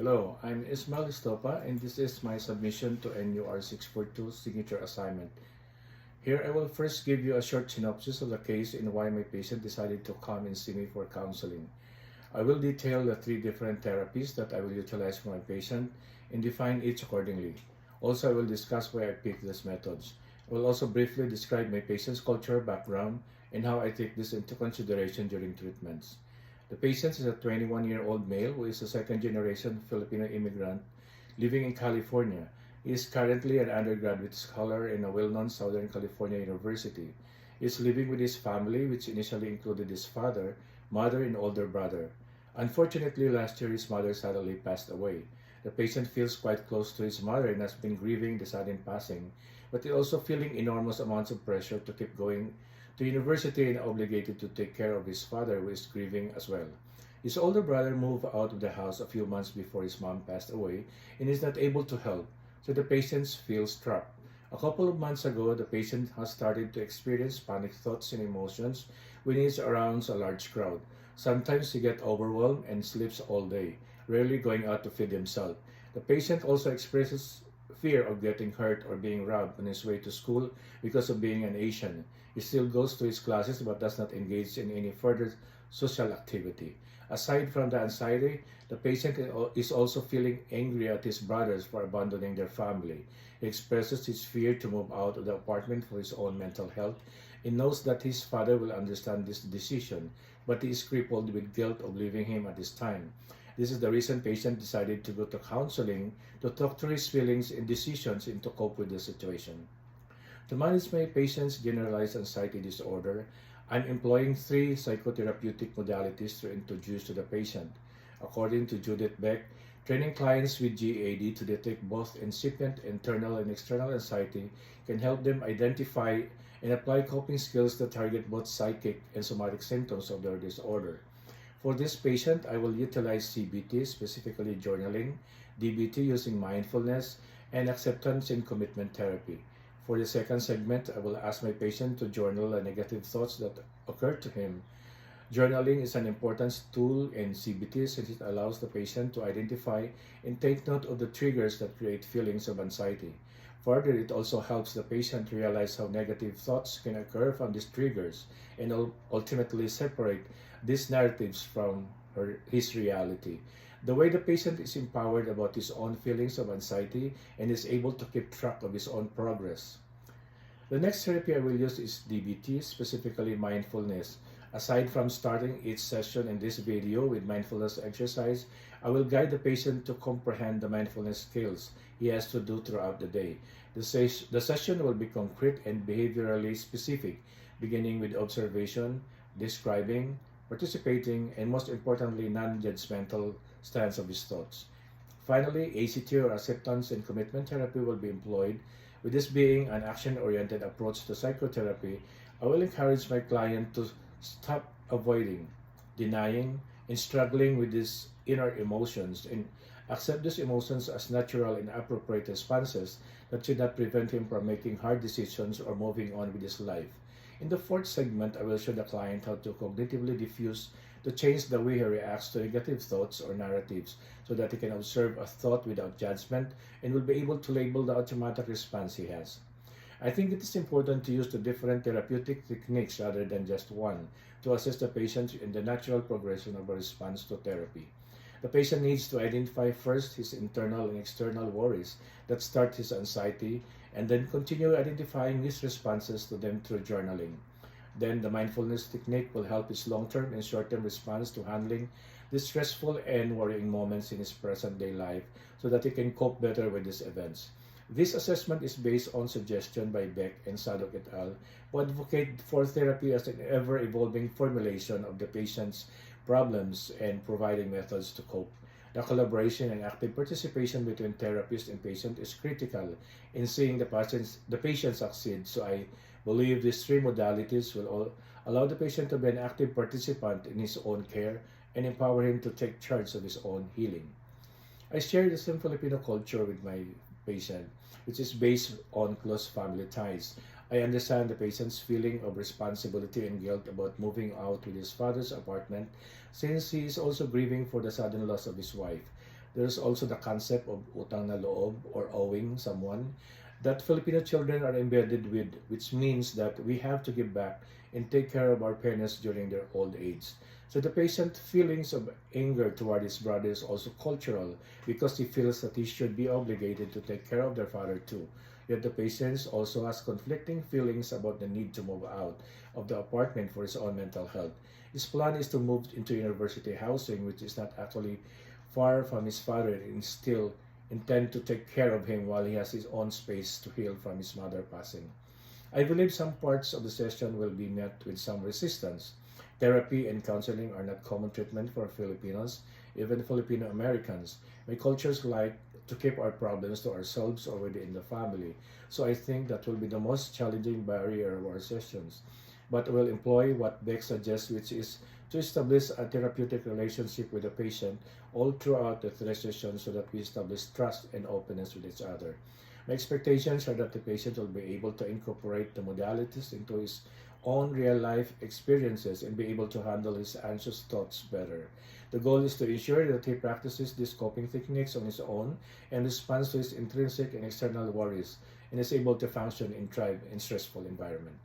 Hello, I'm Ismail Estopa and this is my submission to NUR 642 signature assignment. Here I will first give you a short synopsis of the case and why my patient decided to come and see me for counseling. I will detail the three different therapies that I will utilize for my patient and define each accordingly. Also, I will discuss why I picked these methods. I will also briefly describe my patient's cultural background and how I take this into consideration during treatments. The patient is a 21-year-old male who is a second-generation Filipino immigrant living in California. He is currently an undergraduate scholar in a well-known Southern California university. He is living with his family, which initially included his father, mother, and older brother. Unfortunately, last year his mother suddenly passed away. The patient feels quite close to his mother and has been grieving the sudden passing, but is also feeling enormous amounts of pressure to keep going to university and obligated to take care of his father who is grieving as well. His older brother moved out of the house a few months before his mom passed away and is not able to help, so the patient feels trapped. A couple of months ago, the patient has started to experience panic thoughts and emotions when he is around a large crowd. Sometimes he gets overwhelmed and sleeps all day, rarely going out to feed himself. The patient also expresses fear of getting hurt or being robbed on his way to school because of being an Asian. He still goes to his classes but does not engage in any further social activity. Aside from the anxiety, the patient is also feeling angry at his brothers for abandoning their family. He expresses his fear to move out of the apartment for his own mental health. He knows that his father will understand this decision, but he is crippled with guilt of leaving him at this time. This is the reason patient decided to go to counseling to talk through his feelings and decisions and to cope with the situation. To manage my patient's generalized anxiety disorder, I'm employing three psychotherapeutic modalities to introduce to the patient. According to Judith Beck, training clients with GAD to detect both incipient internal and external anxiety can help them identify and apply coping skills that target both psychic and somatic symptoms of their disorder. For this patient, I will utilize CBT, specifically journaling, DBT using mindfulness, and acceptance and commitment therapy. For the second segment, I will ask my patient to journal the negative thoughts that occur to him. Journaling is an important tool in CBT since it allows the patient to identify and take note of the triggers that create feelings of anxiety. Further, it also helps the patient realize how negative thoughts can occur from these triggers and ultimately separate these narratives from his reality. The way the patient is empowered about his own feelings of anxiety and is able to keep track of his own progress. The next therapy I will use is DBT, specifically mindfulness. Aside from starting each session in this video with mindfulness exercise, I will guide the patient to comprehend the mindfulness skills he has to do throughout the day. The session will be concrete and behaviorally specific, beginning with observation, describing, participating, and most importantly, non-judgmental stance of his thoughts. Finally, ACT or acceptance and commitment therapy will be employed. With this being an action-oriented approach to psychotherapy, I will encourage my client to stop avoiding, denying, and struggling with these inner emotions and accept these emotions as natural and appropriate responses that should not prevent him from making hard decisions or moving on with his life. In the fourth segment, I will show the client how to cognitively diffuse to change the way he reacts to negative thoughts or narratives so that he can observe a thought without judgment and will be able to label the automatic response he has. I think it is important to use the different therapeutic techniques rather than just one to assist the patient in the natural progression of a response to therapy. The patient needs to identify first his internal and external worries that start his anxiety and then continue identifying his responses to them through journaling. Then the mindfulness technique will help his long-term and short-term response to handling the stressful and worrying moments in his present-day life so that he can cope better with these events. This assessment is based on suggestion by Beck and Sadok et al., who advocate for therapy as an ever-evolving formulation of the patient's problems and providing methods to cope. The collaboration and active participation between therapist and patient is critical in seeing the patient succeed. So I believe these three modalities will allow the patient to be an active participant in his own care and empower him to take charge of his own healing. I share the same Filipino culture with my patient, which is based on close family ties. I understand the patient's feeling of responsibility and guilt about moving out with his father's apartment since he is also grieving for the sudden loss of his wife. There's also the concept of utang na loob or owing someone that Filipino children are embedded with, which means that we have to give back and take care of our parents during their old age. So the patient's feelings of anger toward his brother is also cultural because he feels that he should be obligated to take care of their father too. Yet the patient also has conflicting feelings about the need to move out of the apartment for his own mental health. His plan is to move into university housing, which is not actually far from his father and still intend to take care of him while he has his own space to heal from his mother passing. I believe some parts of the session will be met with some resistance. Therapy and counseling are not common treatment for Filipinos, even Filipino Americans. My cultures like to keep our problems to ourselves or within the family. So I think that will be the most challenging barrier of our sessions. But we'll employ what Beck suggests, which is to establish a therapeutic relationship with the patient all throughout the three sessions so that we establish trust and openness with each other. My expectations are that the patient will be able to incorporate the modalities into his own real life experiences and be able to handle his anxious thoughts better. The goal is to ensure that he practices these coping techniques on his own and responds to his intrinsic and external worries and is able to function and thrive in stressful environment.